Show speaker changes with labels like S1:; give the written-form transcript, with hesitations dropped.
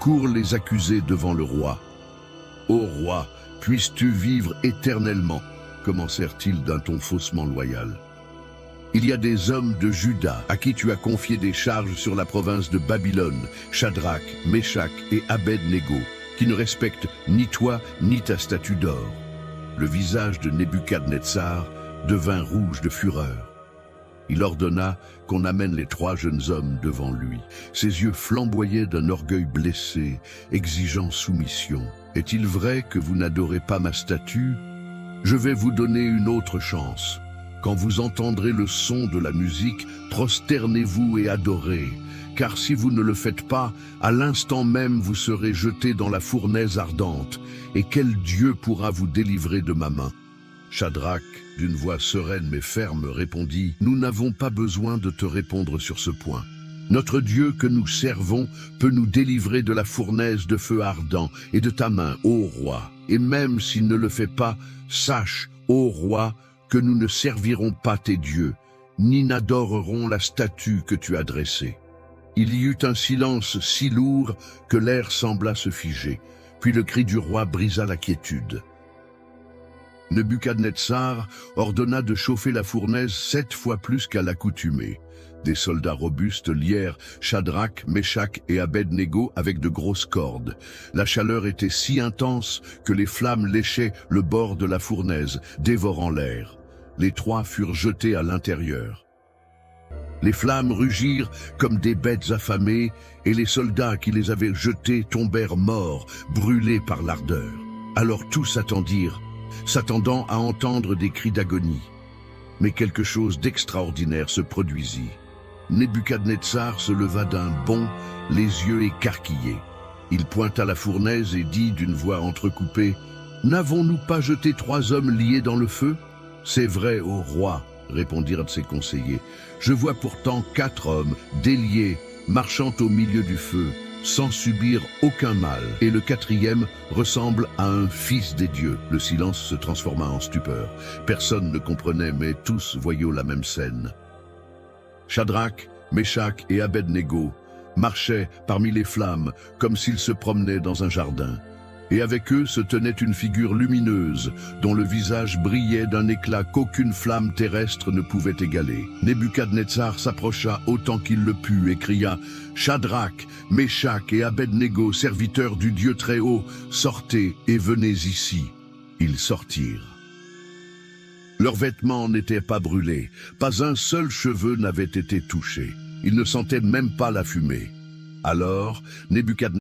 S1: cours les accuser devant le roi. « Ô roi, puisses-tu vivre éternellement » commencèrent-ils d'un ton faussement loyal. « Il y a des hommes de Juda à qui tu as confié des charges sur la province de Babylone, Shadrach, Meshach et Abed-Négo, qui ne respectent ni toi ni ta statue d'or. » Le visage de Nebuchadnezzar devint rouge de fureur. Il ordonna qu'on amène les 3 jeunes hommes devant lui. Ses yeux flamboyaient d'un orgueil blessé, exigeant soumission. « Est-il vrai que vous n'adorez pas ma statue? Je vais vous donner une autre chance. Quand vous entendrez le son de la musique, prosternez-vous et adorez. Car si vous ne le faites pas, à l'instant même vous serez jetés dans la fournaise ardente. Et quel Dieu pourra vous délivrer de ma main ?» Shadrach, d'une voix sereine mais ferme, répondit « Nous n'avons pas besoin de te répondre sur ce point. Notre Dieu que nous servons peut nous délivrer de la fournaise de feu ardent et de ta main, ô roi. Et même s'il ne le fait pas, sache, ô roi, que nous ne servirons pas tes dieux, ni n'adorerons la statue que tu as dressée. » Il y eut un silence si lourd que l'air sembla se figer, puis le cri du roi brisa la quiétude. Nebuchadnezzar ordonna de chauffer la fournaise 7 fois plus qu'à l'accoutumée. Des soldats robustes lièrent Shadrach, Meshach et Abed-Négo avec de grosses cordes. La chaleur était si intense que les flammes léchaient le bord de la fournaise, dévorant l'air. Les 3 furent jetés à l'intérieur. Les flammes rugirent comme des bêtes affamées, et les soldats qui les avaient jetés tombèrent morts, brûlés par l'ardeur. Alors tous attendirent, s'attendant à entendre des cris d'agonie. Mais quelque chose d'extraordinaire se produisit. Nebuchadnezzar se leva d'un bond, les yeux écarquillés. Il pointa la fournaise et dit d'une voix entrecoupée, « N'avons-nous pas jeté 3 hommes liés dans le feu ?»« C'est vrai, ô roi, » répondirent ses conseillers. « Je vois pourtant 4 hommes, déliés, marchant au milieu du feu, sans subir aucun mal. Et le 4e ressemble à un fils des dieux. » Le silence se transforma en stupeur. Personne ne comprenait, mais tous voyaient la même scène. Shadrach, Meshach et Abed-Négo marchaient parmi les flammes comme s'ils se promenaient dans un jardin. Et avec eux se tenait une figure lumineuse, dont le visage brillait d'un éclat qu'aucune flamme terrestre ne pouvait égaler. Nebuchadnezzar s'approcha autant qu'il le put et cria « Shadrach, Meshach et Abed-Négo, serviteurs du Dieu Très-Haut, sortez et venez ici. » Ils sortirent. Leurs vêtements n'étaient pas brûlés, pas un seul cheveu n'avait été touché. Ils ne sentaient même pas la fumée. Alors, Nebuchadnezzar